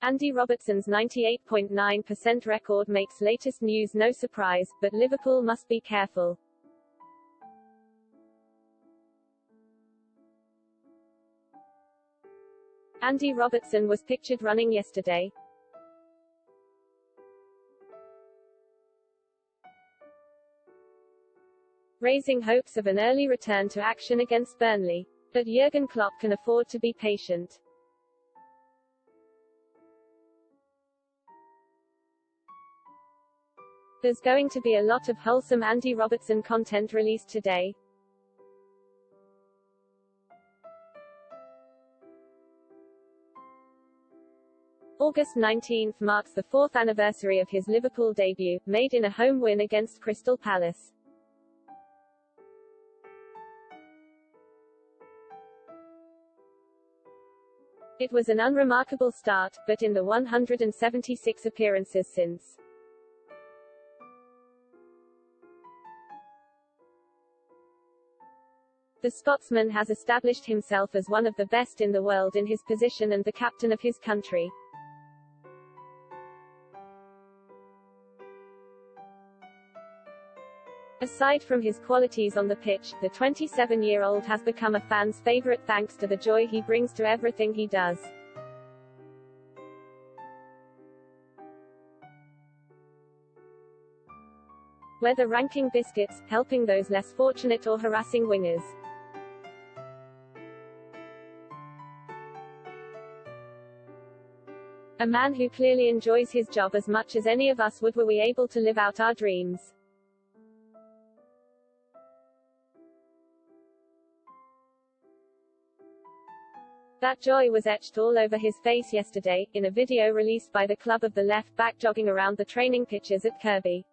Andy Robertson's 98.9% record makes latest news no surprise, but Liverpool must be careful. Andy Robertson was pictured running yesterday, raising hopes of an early return to action against Burnley. But Jurgen Klopp can afford to be patient. There's going to be a lot of wholesome Andy Robertson content released today. August 19th marks the 4th anniversary of his Liverpool debut, made in a home win against Crystal Palace. It was an unremarkable start, but in the 176 appearances since, the Scotsman has established himself as one of the best in the world in his position and the captain of his country. Aside from his qualities on the pitch, the 27-year-old has become a fan's favourite thanks to the joy he brings to everything he does. Whether ranking biscuits, helping those less fortunate or harassing wingers. A man who clearly enjoys his job as much as any of us would were we able to live out our dreams. That joy was etched all over his face yesterday, in a video released by the club of the left-back jogging around the training pitches at Kirkby.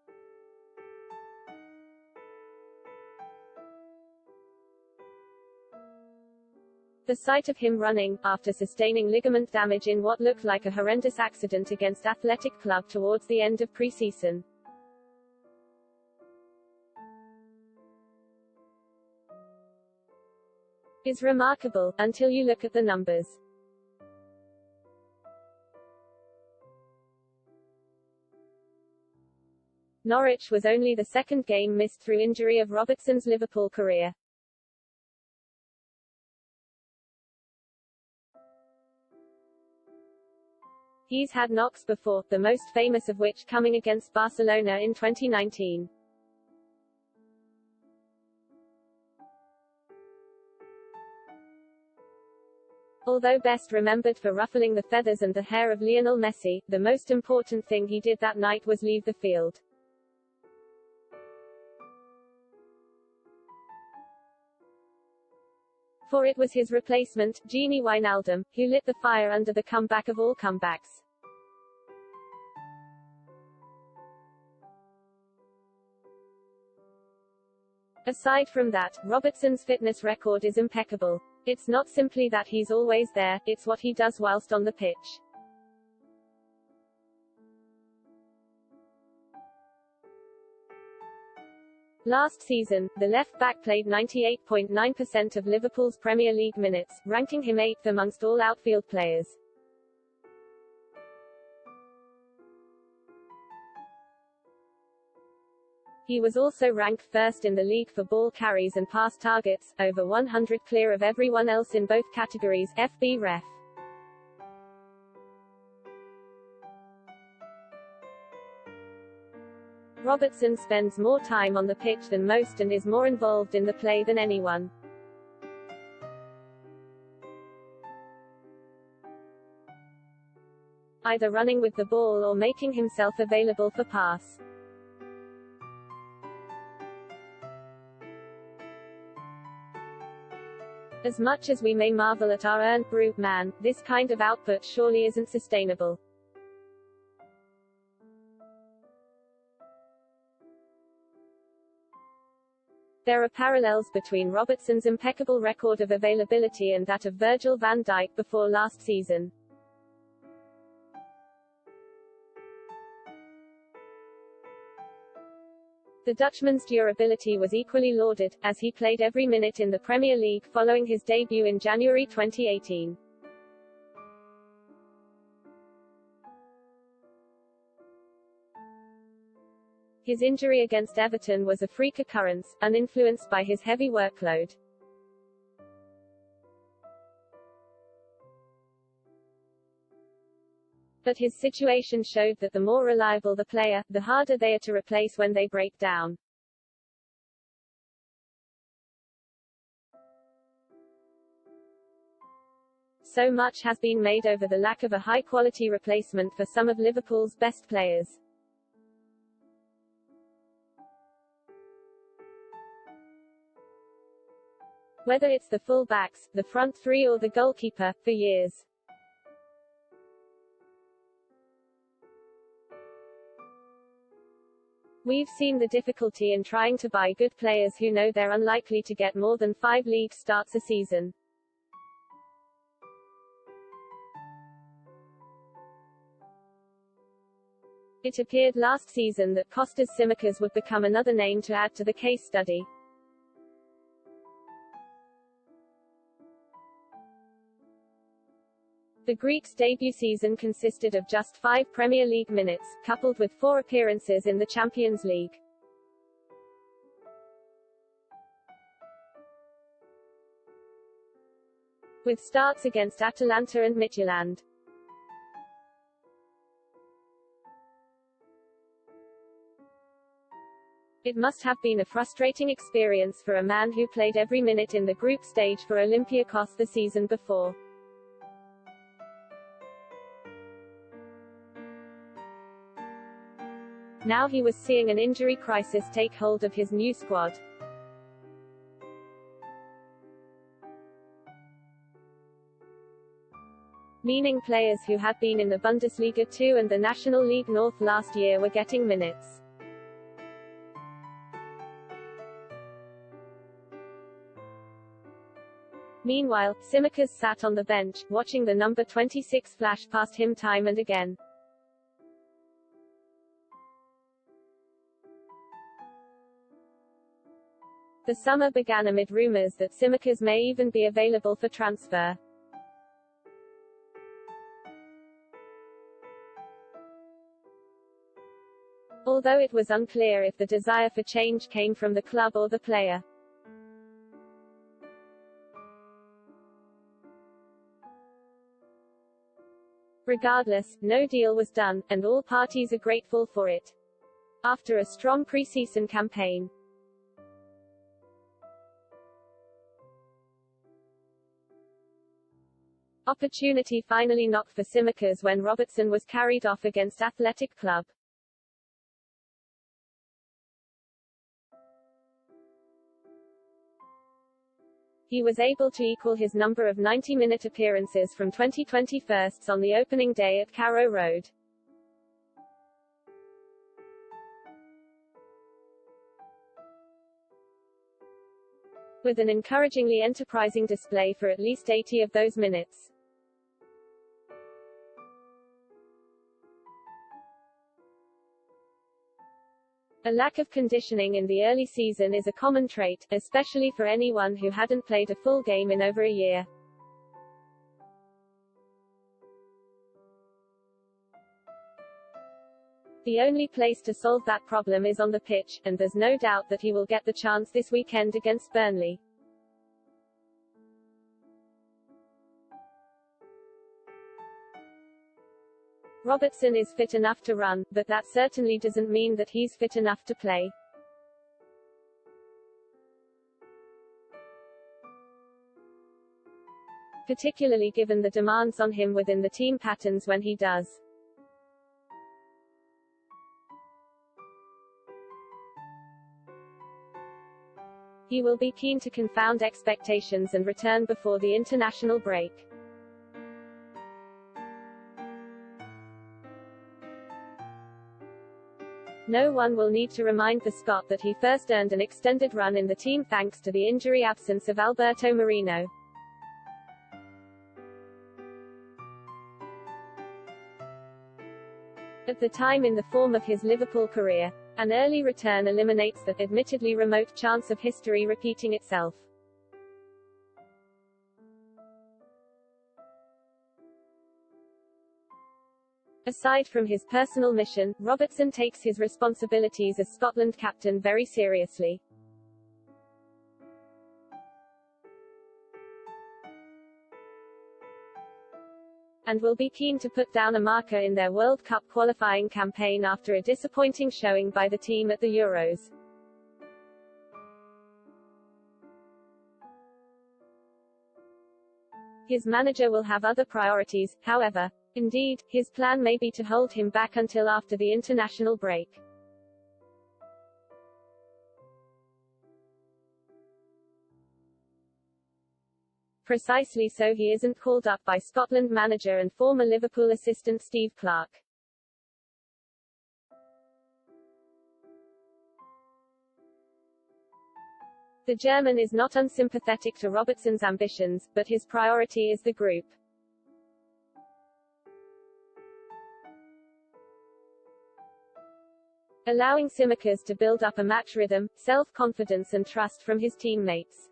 The sight of him running, after sustaining ligament damage in what looked like a horrendous accident against Athletic Club towards the end of pre-season, is remarkable, until you look at the numbers. Norwich was only the second game missed through injury of Robertson's Liverpool career. He's had knocks before, the most famous of which coming against Barcelona in 2019. Although best remembered for ruffling the feathers and the hair of Lionel Messi, the most important thing he did that night was leave the field. For it was his replacement, Gini Wijnaldum, who lit the fire under the comeback of all comebacks. Aside from that, Robertson's fitness record is impeccable. It's not simply that he's always there, it's what he does whilst on the pitch. Last season, the left-back played 98.9% of Liverpool's Premier League minutes, ranking him 8th amongst all outfield players. He was also ranked first in the league for ball carries and pass targets, over 100 clear of everyone else in both categories, FB-ref. Robertson spends more time on the pitch than most and is more involved in the play than anyone. Either running with the ball or making himself available for pass. As much as we may marvel at our earned brute man, this kind of output surely isn't sustainable. There are parallels between Robertson's impeccable record of availability and that of Virgil van Dijk before last season. The Dutchman's durability was equally lauded, as he played every minute in the Premier League following his debut in January 2018. His injury against Everton was a freak occurrence, uninfluenced by his heavy workload. But his situation showed that the more reliable the player, the harder they are to replace when they break down. So much has been made over the lack of a high-quality replacement for some of Liverpool's best players. Whether it's the full-backs, the front three or the goalkeeper, for years. We've seen the difficulty in trying to buy good players who know they're unlikely to get more than 5 league starts a season. It appeared last season that Kostas Tsimikas would become another name to add to the case study. The Greek's debut season consisted of just 5 Premier League minutes, coupled with 4 appearances in the Champions League. With starts against Atalanta and Midtjylland. It must have been a frustrating experience for a man who played every minute in the group stage for Olympiacos the season before. Now he was seeing an injury crisis take hold of his new squad. Meaning players who had been in the Bundesliga 2 and the National League North last year were getting minutes. Meanwhile, Tsimikas sat on the bench, watching the number 26 flash past him time and again. The summer began amid rumours that Tsimikas may even be available for transfer. Although it was unclear if the desire for change came from the club or the player. Regardless, no deal was done, and all parties are grateful for it. After a strong pre-season campaign, opportunity finally knocked for Tsimikas when Robertson was carried off against Athletic Club. He was able to equal his number of 90-minute appearances from 2021 on the opening day at Carrow Road. With an encouragingly enterprising display for at least 80 of those minutes. A lack of conditioning in the early season is a common trait, especially for anyone who hadn't played a full game in over a year. The only place to solve that problem is on the pitch, and there's no doubt that he will get the chance this weekend against Burnley. Robertson is fit enough to run, but that certainly doesn't mean that he's fit enough to play. Particularly given the demands on him within the team patterns when he does. He will be keen to confound expectations and return before the international break. No one will need to remind the Scot that he first earned an extended run in the team thanks to the injury absence of Alberto Moreno. At the time in the form of his Liverpool career, an early return eliminates the, admittedly remote chance of history repeating itself. Aside from his personal mission, Robertson takes his responsibilities as Scotland captain very seriously. And will be keen to put down a marker in their World Cup qualifying campaign after a disappointing showing by the team at the Euros. His manager will have other priorities, however. Indeed, his plan may be to hold him back until after the international break. Precisely so he isn't called up by Scotland manager and former Liverpool assistant Steve Clarke. The German is not unsympathetic to Robertson's ambitions, but his priority is the group. Allowing Tsimikas to build up a match rhythm, self-confidence and trust from his teammates.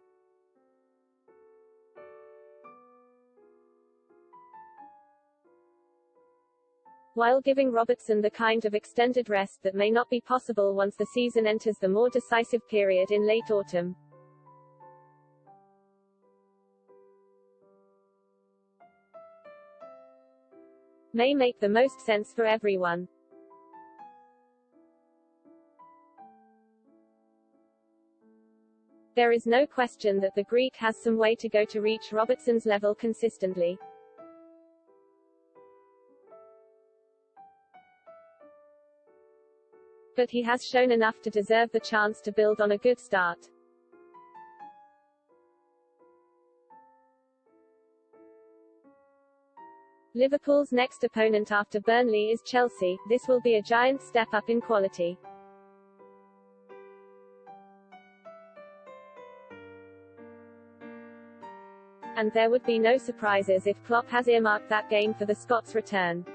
While giving Robertson the kind of extended rest that may not be possible once the season enters the more decisive period in late autumn. May make the most sense for everyone. There is no question that the Greek has some way to go to reach Robertson's level consistently. But he has shown enough to deserve the chance to build on a good start. Liverpool's next opponent after Burnley is Chelsea. This will be a giant step up in quality. And there would be no surprises if Klopp has earmarked that game for the Scots' return.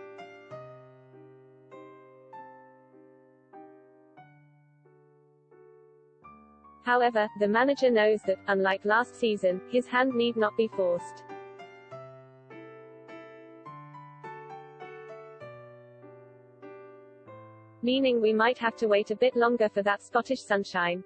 However, the manager knows that, unlike last season, his hand need not be forced. Meaning we might have to wait a bit longer for that Scottish sunshine.